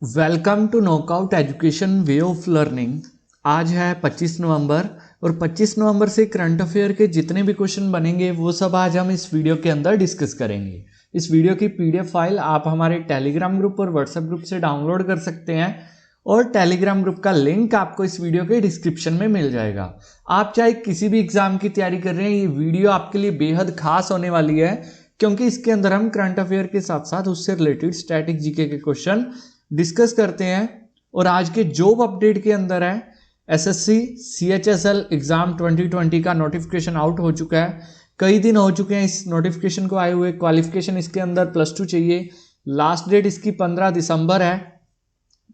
Welcome to knockout education way of learning. आज है 25 नवंबर और 25 नवंबर से करंट अफेयर के जितने भी क्वेश्चन बनेंगे वो सब आज हम इस वीडियो के अंदर डिस्कस करेंगे। इस वीडियो की पीडीएफ फाइल आप हमारे टेलीग्राम ग्रुप और व्हाट्सएप ग्रुप से डाउनलोड कर सकते हैं और टेलीग्राम ग्रुप का लिंक आपको इस वीडियो के डिस्क्रिप्शन में मिल जाएगा। आप चाहे किसी भी एग्जाम की तैयारी कर रहे हैं, ये वीडियो आपके लिए बेहद खास होने वाली है क्योंकि इसके अंदर हम करंट अफेयर के साथ साथ उससे रिलेटेड स्टैटिक जीके के क्वेश्चन डिस्कस करते हैं। और आज के जॉब अपडेट के अंदर है एसएससी सीएचएसएल एग्जाम 2020 का नोटिफिकेशन आउट हो चुका है। कई दिन हो चुके हैं इस नोटिफिकेशन को आए हुए। क्वालिफिकेशन इसके अंदर +2 चाहिए। लास्ट डेट इसकी 15 दिसंबर है।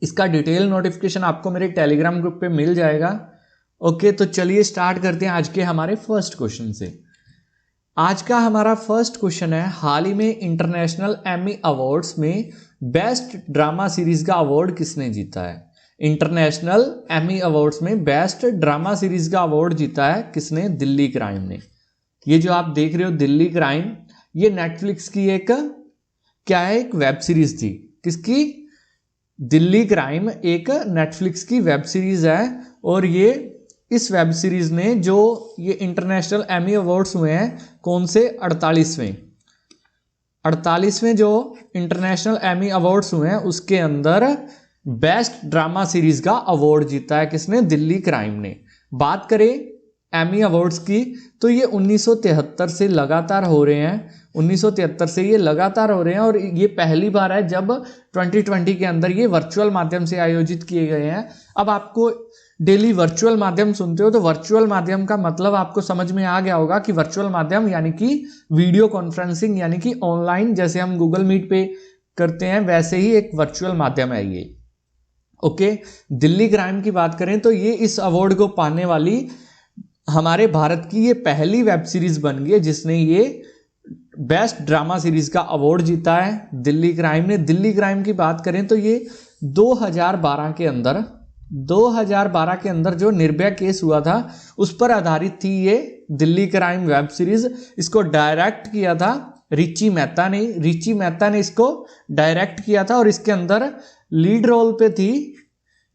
इसका डिटेल नोटिफिकेशन आपको मेरे टेलीग्राम ग्रुप पे मिल जाएगा। ओके, तो चलिए स्टार्ट करते हैं आज के हमारे फर्स्ट क्वेश्चन से। आज का हमारा फर्स्ट क्वेश्चन है, हाल ही में इंटरनेशनल एमी अवार्ड्स में बेस्ट ड्रामा सीरीज का अवार्ड किसने जीता है? इंटरनेशनल एमी अवार्ड्स में बेस्ट ड्रामा सीरीज का अवार्ड जीता है किसने? दिल्ली क्राइम ने। ये जो आप देख रहे हो दिल्ली क्राइम, ये नेटफ्लिक्स की एक क्या है, एक वेब सीरीज थी। किसकी? दिल्ली क्राइम एक नेटफ्लिक्स की वेब सीरीज है। और ये इस वेब सीरीज ने जो ये इंटरनेशनल एमी अवार्ड्स हुए हैं, कौन से? 48वें जो इंटरनेशनल एमी अवार्ड्स हुए हैं उसके अंदर बेस्ट ड्रामा सीरीज का अवार्ड जीता है किसने? दिल्ली क्राइम ने। बात करें एमी अवार्ड्स की तो ये 1973 से लगातार हो रहे हैं। 1973 से ये लगातार हो रहे हैं और ये पहली बार है जब 2020 के अंदर ये वर्चुअल माध्यम से आयोजित किए गए हैं। अब आपको डेली वर्चुअल माध्यम सुनते हो तो वर्चुअल माध्यम का मतलब आपको समझ में आ गया होगा कि वर्चुअल माध्यम यानी कि वीडियो कॉन्फ्रेंसिंग, यानी कि ऑनलाइन, जैसे हम गूगल मीट पे करते हैं वैसे ही एक वर्चुअल माध्यम है ये। ओके, दिल्ली क्राइम की बात करें तो ये इस अवार्ड को पाने वाली हमारे भारत की ये पहली वेब सीरीज बन गई है जिसने ये बेस्ट ड्रामा सीरीज का अवार्ड जीता है, दिल्ली क्राइम ने। दिल्ली क्राइम की बात करें तो ये 2012 के अंदर जो निर्भया केस हुआ था उस पर आधारित थी ये दिल्ली क्राइम वेब सीरीज। इसको डायरेक्ट किया था रिची मेहता ने इसको डायरेक्ट किया था और इसके अंदर लीड रोल पे थी,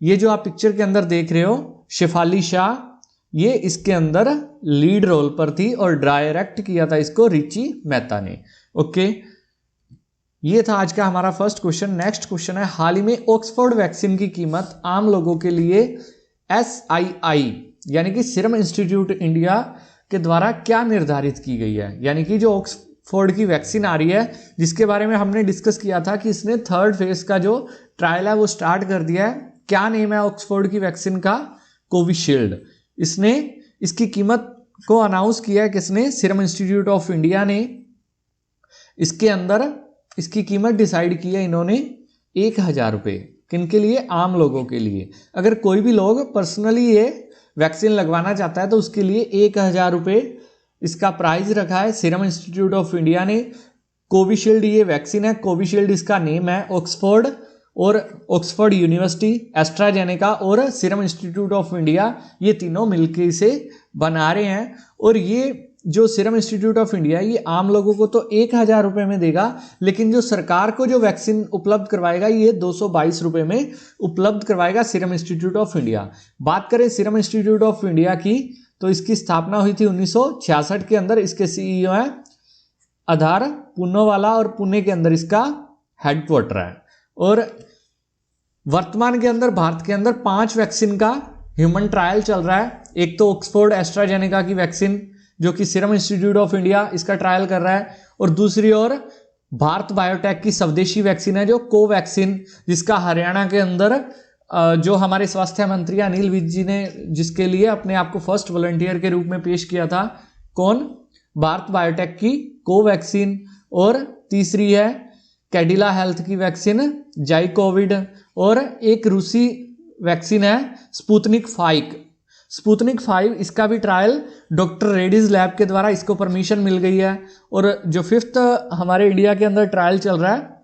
ये जो आप पिक्चर के अंदर देख रहे हो, शेफाली शाह, ये इसके अंदर लीड रोल पर थी और डायरेक्ट किया था इसको रिची मेहता ने। ओके, ये था आज का हमारा फर्स्ट क्वेश्चन। नेक्स्ट क्वेश्चन है, हाल ही में ऑक्सफोर्ड वैक्सीन की कीमत आम लोगों के लिए SII यानी कि सीरम इंस्टीट्यूट इंडिया के द्वारा क्या निर्धारित की गई है? यानी कि जो ऑक्सफोर्ड की वैक्सीन आ रही है जिसके बारे में हमने डिस्कस किया था कि इसने 3rd फेज का जो ट्रायल है वो स्टार्ट कर दिया है। क्या नेम है ऑक्सफोर्ड की वैक्सीन का? कोविशील्ड। इसने इसकी कीमत को अनाउंस किया है किसने? सीरम इंस्टीट्यूट ऑफ इंडिया ने। इसके अंदर इसकी कीमत डिसाइड की है इन्होंने 1000 रुपये। किनके लिए? आम लोगों के लिए। अगर कोई भी लोग पर्सनली ये वैक्सीन लगवाना चाहता है तो उसके लिए 1000 रुपये इसका प्राइस रखा है सीरम इंस्टीट्यूट ऑफ इंडिया ने। कोविशील्ड ये वैक्सीन है, कोविशील्ड इसका नेम है। ऑक्सफोर्ड और ऑक्सफोर्ड यूनिवर्सिटी, एस्ट्राजेनेका और सीरम इंस्टीट्यूट ऑफ इंडिया, ये तीनों मिलकर इसे बना रहे हैं। और ये जो सीरम इंस्टीट्यूट ऑफ इंडिया ये आम लोगों को तो 1000 रुपये में देगा, लेकिन जो सरकार को जो वैक्सीन उपलब्ध करवाएगा ये 222 रुपये में उपलब्ध करवाएगा सीरम इंस्टीट्यूट ऑफ इंडिया। बात करें सीरम इंस्टीट्यूट ऑफ इंडिया की तो इसकी स्थापना हुई थी 1966 के अंदर। इसके CEO हैं आधार पूनावाला और पुणे के अंदर इसका हेडक्वार्टर है। और वर्तमान के अंदर भारत के अंदर 5 वैक्सीन का ह्यूमन ट्रायल चल रहा है। एक तो ऑक्सफोर्ड एस्ट्राजेनेका की वैक्सीन जो कि सीरम इंस्टीट्यूट ऑफ इंडिया इसका ट्रायल कर रहा है, और दूसरी ओर भारत बायोटेक की स्वदेशी वैक्सीन है जो कोवैक्सीन, जिसका हरियाणा के अंदर जो हमारे स्वास्थ्य मंत्री अनिल विज जी ने जिसके लिए अपने आप को फर्स्ट वॉलंटियर के रूप में पेश किया था। कौन? भारत बायोटेक की कोवैक्सीन। और तीसरी है कैडिला हेल्थ की वैक्सीन जाइकोविड। और एक रूसी वैक्सीन है स्पुतनिक 5, इसका भी ट्रायल डॉक्टर रेड्डीज लैब के द्वारा इसको परमिशन मिल गई है। और जो 5th हमारे इंडिया के अंदर ट्रायल चल रहा है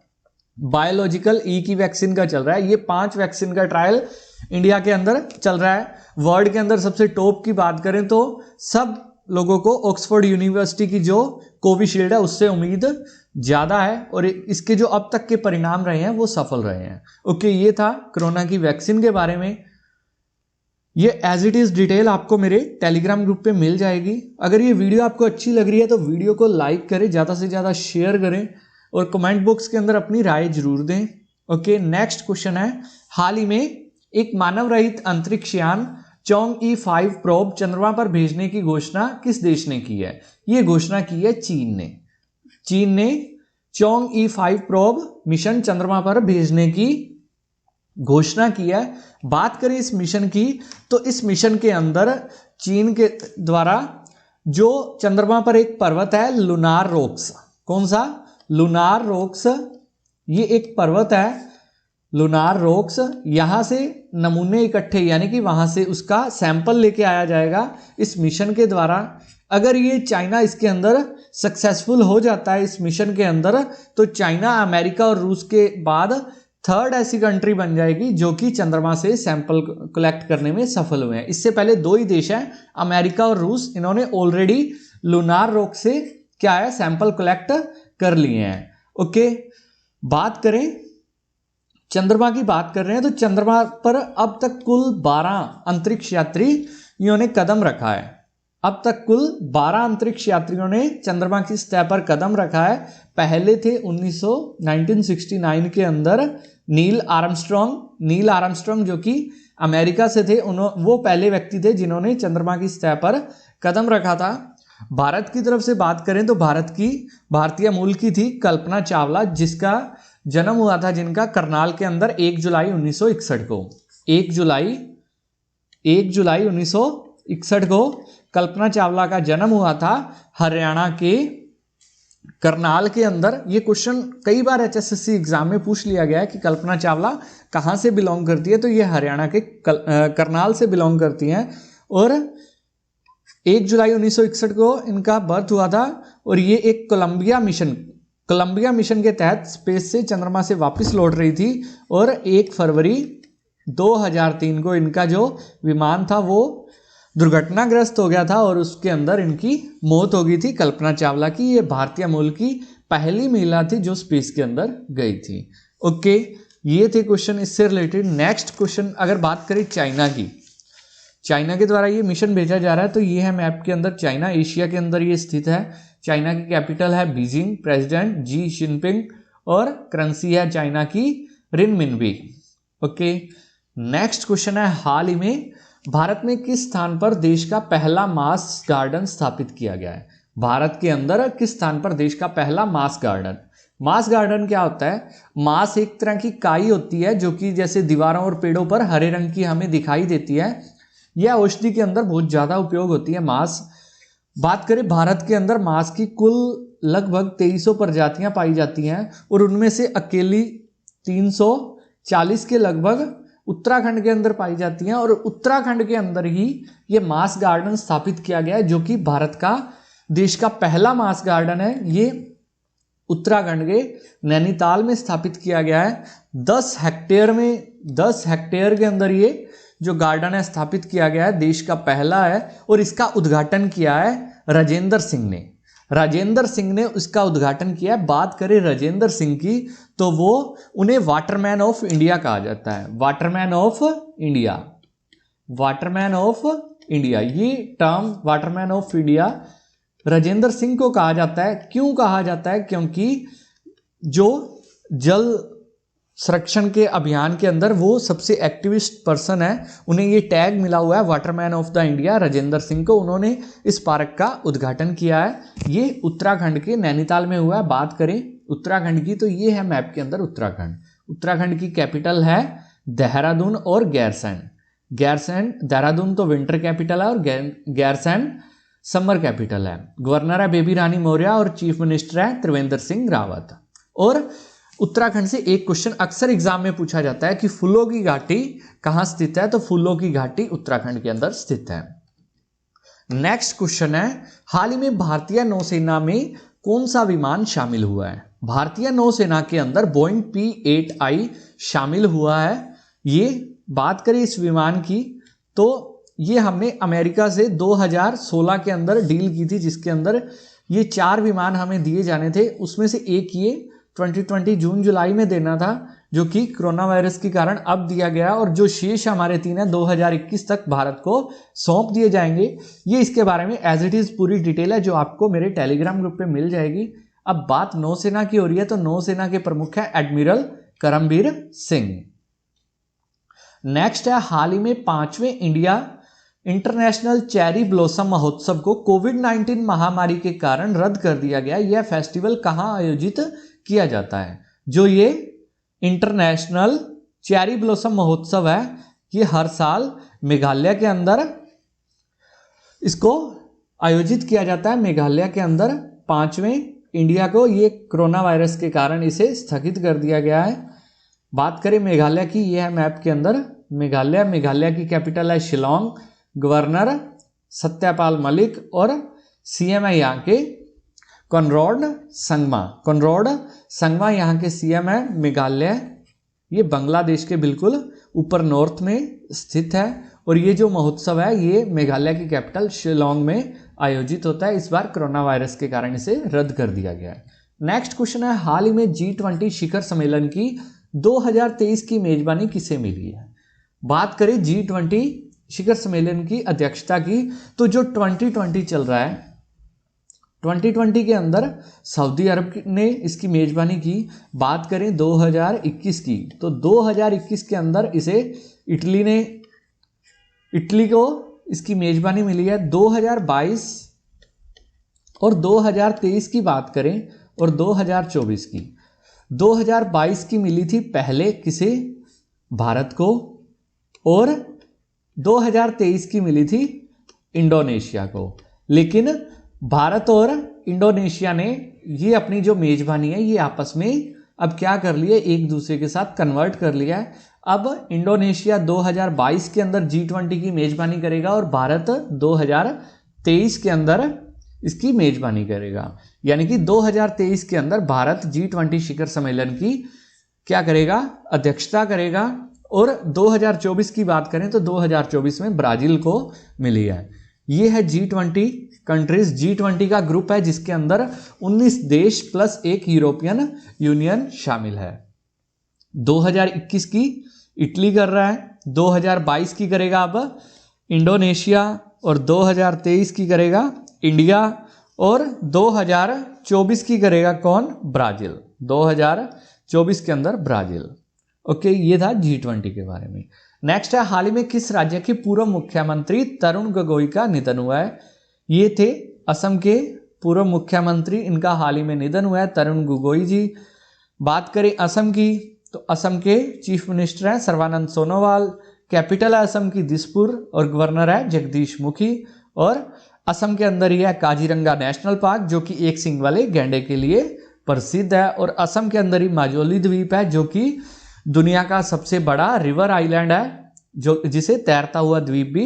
बायोलॉजिकल ई की वैक्सीन का चल रहा है। ये 5 वैक्सीन का ट्रायल इंडिया के अंदर चल रहा है। वर्ल्ड के अंदर सबसे टॉप की बात करें तो सब लोगों को ऑक्सफोर्ड यूनिवर्सिटी की जो कोविशील्ड है उससे उम्मीद ज़्यादा है और इसके जो अब तक के परिणाम रहे हैं वो सफल रहे हैं। ओके, ये था कोरोना की वैक्सीन के बारे में। ये एज इट इज़ डिटेल आपको मेरे टेलीग्राम ग्रुप पे मिल जाएगी। अगर ये वीडियो आपको अच्छी लग रही है तो वीडियो को लाइक करें, ज़्यादा से ज़्यादा शेयर करें और कमेंट बॉक्स के अंदर अपनी राय जरूर दें। ओके, नेक्स्ट क्वेश्चन है, हाल ही में एक मानव रहित अंतरिक्ष यान चोंग-ई-5 प्रोब चंद्रमा पर भेजने की घोषणा किस देश ने की है? ये घोषणा की है चीन ने। चीन ने चोंग-ई-5 प्रोब मिशन चंद्रमा पर भेजने की घोषणा की है। बात करें इस मिशन की तो इस मिशन के अंदर चीन के द्वारा जो चंद्रमा पर एक पर्वत है लूनार रॉक्स, कौन सा? लूनार रॉक्स, ये एक पर्वत है लूनार रॉक्स, यहां से नमूने इकट्ठे यानी कि वहां से उसका सैंपल लेके आया जाएगा इस मिशन के द्वारा। अगर ये चाइना इसके अंदर सक्सेसफुल हो जाता है इस मिशन के अंदर, तो चाइना, अमेरिका और रूस के बाद थर्ड ऐसी कंट्री बन जाएगी जो कि चंद्रमा से सैंपल कलेक्ट करने में सफल हुए हैं। इससे पहले दो ही देश हैं, अमेरिका और रूस, इन्होंने ऑलरेडी लूनार रॉक से क्या है, सैंपल कलेक्ट कर लिए हैं। ओके, बात करें चंद्रमा की, बात कर रहे हैं तो चंद्रमा पर अब तक कुल 12 अंतरिक्ष यात्रियों ने कदम रखा है। अब तक कुल 12 अंतरिक्ष यात्रियों ने चंद्रमा की सतह पर कदम रखा है। पहले थे 1969 के अंदर नील आर्मस्ट्रॉन्ग जो कि अमेरिका से थे, वो पहले व्यक्ति थे जिन्होंने चंद्रमा की सतह पर कदम रखा था। भारत की तरफ से बात करें तो भारतीय मूल की थी कल्पना चावला, जिसका जन्म हुआ था, जिनका करनाल के अंदर 1 जुलाई 1961 को 1 जुलाई 1961 को कल्पना चावला का जन्म हुआ था हरियाणा के करनाल के अंदर। ये क्वेश्चन कई बार HSSC एग्जाम में पूछ लिया गया है कि कल्पना चावला कहाँ से बिलोंग करती है, तो ये हरियाणा के करनाल से बिलोंग करती हैं और 1 जुलाई 1961 को इनका बर्थ हुआ था। और ये एक कोलंबिया मिशन के तहत स्पेस से चंद्रमा से वापस लौट रही थी और 1 फरवरी 2003 को इनका जो विमान था वो दुर्घटनाग्रस्त हो गया था और उसके अंदर इनकी मौत हो गई थी कल्पना चावला की। ये भारतीय मूल की पहली महिला थी जो स्पेस के अंदर गई थी। ओके, ये थे क्वेश्चन इससे रिलेटेड। नेक्स्ट क्वेश्चन, अगर बात करें चाइना की, चाइना के द्वारा ये मिशन भेजा जा रहा है, तो ये है मैप के अंदर चाइना, एशिया के अंदर ये स्थित है। चाइना की कैपिटल है बीजिंग, प्रेसिडेंट जी जिनपिंग और करेंसी है चाइना की रिनमिनबी। ओके, नेक्स्ट क्वेश्चन है, हाल ही में भारत में किस स्थान पर देश का पहला मास गार्डन स्थापित किया गया है? भारत के अंदर किस स्थान पर देश का पहला मास गार्डन क्या होता है? मास एक तरह की काई होती है जो कि जैसे दीवारों और पेड़ों पर हरे रंग की हमें दिखाई देती है। यह औषधि के अंदर बहुत ज़्यादा उपयोग होती है मास। बात करें भारत के अंदर मास की कुल लगभग 2300 प्रजातियां पाई जाती हैं और उनमें से अकेली 340 के लगभग उत्तराखंड के अंदर पाई जाती हैं और उत्तराखंड के अंदर ही ये मास गार्डन स्थापित किया गया है जो कि भारत का देश का पहला मास गार्डन है। ये उत्तराखंड के नैनीताल में स्थापित किया गया है। 10 हेक्टेयर के अंदर ये जो गार्डन है स्थापित किया गया है, देश का पहला है और इसका उद्घाटन किया है राजेंद्र सिंह ने उसका उद्घाटन किया है। बात करें राजेंद्र सिंह की तो वो उन्हें वाटरमैन ऑफ इंडिया कहा जाता है। वाटरमैन ऑफ इंडिया, ये term Waterman of India Rajendra Singh को कहा जाता है। क्यों कहा जाता है? क्योंकि जो जल संरक्षण के अभियान के अंदर वो सबसे एक्टिविस्ट पर्सन है, उन्हें ये टैग मिला हुआ है Waterman of the India Rajendra Singh को। उन्होंने इस पार्क का उद्घाटन किया है। ये उत्तराखंड के नैनीताल में हुआ है। बात करें उत्तराखंड की तो ये है मैप के अंदर उत्तराखंड की कैपिटल है देहरादून और गैरसैंण। देहरादून तो विंटर कैपिटल है और गैरसैंण समर कैपिटल है। गवर्नर है बेबी रानी मौर्य और चीफ मिनिस्टर है त्रिवेंद्र सिंह रावत। और उत्तराखंड से एक क्वेश्चन अक्सर एग्जाम में पूछा जाता है कि फूलों की घाटी कहाँ स्थित है, तो फूलों की घाटी उत्तराखंड के अंदर स्थित है। नेक्स्ट क्वेश्चन है, हाल ही में भारतीय नौसेना में कौन सा विमान शामिल हुआ है? भारतीय नौसेना के अंदर बोइंग P-8I शामिल हुआ है। ये बात करें इस विमान की तो ये हमने अमेरिका से 2016 के अंदर डील की थी, जिसके अंदर ये 4 विमान हमें दिए जाने थे, उसमें से एक ये 2020 जून जुलाई में देना था, जो कि कोरोना वायरस के कारण अब दिया गया, और जो शेष हमारे 3 है 2021 तक भारत को सौंप दिए जाएंगे। ये इसके बारे में एज इट इज पूरी डिटेल है जो आपको मेरे टेलीग्राम ग्रुप पे मिल जाएगी। अब बात नौसेना की हो रही है, तो नौसेना के प्रमुख है एडमिरल करमबीर सिंह। नेक्स्ट है, हाल ही में 5वें इंडिया इंटरनेशनल चेरी ब्लॉसम महोत्सव को कोविड-19 महामारी के कारण रद्द कर दिया गया। यह फेस्टिवल कहाँ आयोजित किया जाता है? जो ये इंटरनेशनल चेरी ब्लॉसम महोत्सव है, ये हर साल मेघालय के अंदर इसको आयोजित किया जाता है। मेघालय के अंदर 5वें इंडिया को ये कोरोना वायरस के कारण इसे स्थगित कर दिया गया है। बात करें मेघालय की, ये है मैप के अंदर मेघालय की कैपिटल है शिलोंग, गवर्नर सत्यपाल मलिक और सीएम है यहाँ के कॉनराड संगमा यहाँ के सीएम है। मेघालय ये बांग्लादेश के बिल्कुल ऊपर नॉर्थ में स्थित है, और ये जो महोत्सव है ये मेघालय की कैपिटल शिलोंग में आयोजित होता है। इस बार कोरोना वायरस के कारण इसे रद्द कर दिया गया है। नेक्स्ट क्वेश्चन है, हाल ही में G20 शिखर सम्मेलन की 2023 की मेजबानी किसे मिली है? बात करें G20 शिखर सम्मेलन की अध्यक्षता की, तो जो 2020 चल रहा है, 2020 के अंदर सऊदी अरब ने इसकी मेजबानी की। बात करें 2021 की, तो 2021 के अंदर इसे इटली को इसकी मेजबानी मिली है। 2022 और 2023 की बात करें और 2024 की, 2022 की मिली थी पहले किसे? भारत को, और 2023 की मिली थी इंडोनेशिया को। लेकिन भारत और इंडोनेशिया ने ये अपनी जो मेजबानी है ये आपस में अब क्या कर लिया, एक दूसरे के साथ कन्वर्ट कर लिया है। अब इंडोनेशिया 2022 के अंदर G20 की मेजबानी करेगा और भारत 2023 के अंदर इसकी मेजबानी करेगा। यानी कि 2023 के अंदर भारत G20 शिखर सम्मेलन की क्या करेगा? अध्यक्षता करेगा। और 2024 की बात करें तो 2024 में ब्राजील को मिली है। ये है G20 कंट्रीज। G20 का ग्रुप है जिसके अंदर 19 देश प्लस एक यूरोपियन यूनियन शामिल है। 2021 की इटली कर रहा है, 2022 की करेगा अब इंडोनेशिया, और 2023 की करेगा इंडिया, और 2024 की करेगा कौन? ब्राजील। 2024 के अंदर ब्राजील। ओके, ये था G20 के बारे में। नेक्स्ट है, हाल ही में किस राज्य के पूर्व मुख्यमंत्री तरुण गोगोई का निधन हुआ है? ये थे असम के पूर्व मुख्यमंत्री, इनका हाल ही में निधन हुआ है, तरुण गोगोई जी। बात करें असम की, तो असम के चीफ मिनिस्टर हैं सर्बानंद सोनोवाल, कैपिटल है असम की दिसपुर, और गवर्नर है जगदीश मुखी। और असम के अंदर ही है काजीरंगा नेशनल पार्क, जो कि एक सींग वाले गैंडे के लिए प्रसिद्ध है। और असम के अंदर ही माजोली द्वीप है, जो कि दुनिया का सबसे बड़ा रिवर आइलैंड है, जो जिसे तैरता हुआ द्वीप भी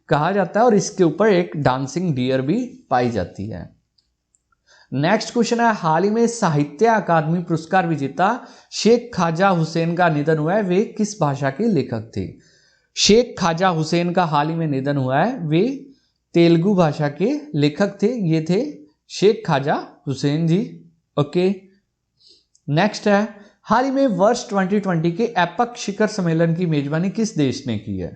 कहा जाता है, और इसके ऊपर एक डांसिंग डियर भी पाई जाती है। नेक्स्ट क्वेश्चन है, हाल ही में साहित्य अकादमी पुरस्कार विजेता शेख ख्वाजा हुसैन का निधन हुआ है, वे किस भाषा के लेखक थे? शेख ख्वाजा हुसैन का हाल ही में निधन हुआ है, वे तेलुगु भाषा के लेखक थे। ये थे शेख ख्वाजा हुसैन जी। ओके, नेक्स्ट है, हाल ही में वर्ष 2020 के एपेक शिखर सम्मेलन की मेजबानी किस देश ने की है?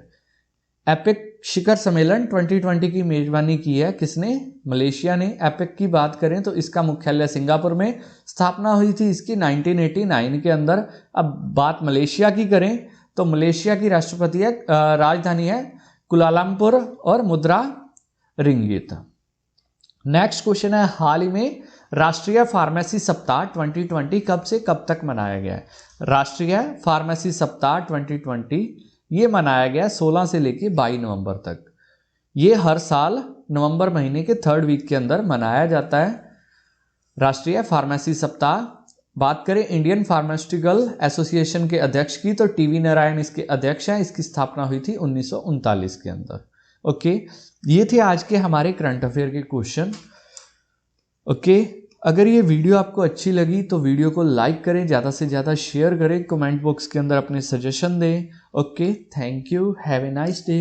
एपेक शिखर सम्मेलन 2020 की मेजबानी की है किसने? मलेशिया ने। एपेक की बात करें तो इसका मुख्यालय सिंगापुर में स्थापना हुई थी इसकी 1989 के अंदर। अब बात मलेशिया की करें तो मलेशिया की राजधानी है कुलालमपुर और मुद्रा रिंगित। नेक्स्ट क्वेश्चन है, हाल ही में राष्ट्रीय फार्मेसी सप्ताह 2020 कब से कब तक मनाया गया है? राष्ट्रीय फार्मेसी सप्ताह 2020 ये मनाया गया 16 से लेकर 22 नवंबर तक। ये हर साल नवंबर महीने के 3rd वीक के अंदर मनाया जाता है राष्ट्रीय फार्मेसी सप्ताह। बात करें इंडियन फार्मास्यूटिकल एसोसिएशन के अध्यक्ष की तो टीवी नारायण इसके अध्यक्ष हैं। इसकी स्थापना हुई थी 1939 के अंदर। ओके, ये थे आज के हमारे करंट अफेयर के क्वेश्चन। ओके, अगर ये वीडियो आपको अच्छी लगी तो वीडियो को लाइक करें, ज़्यादा से ज़्यादा शेयर करें, कमेंट बॉक्स के अंदर अपने सजेशन दें। Okay, thank you, have a nice day.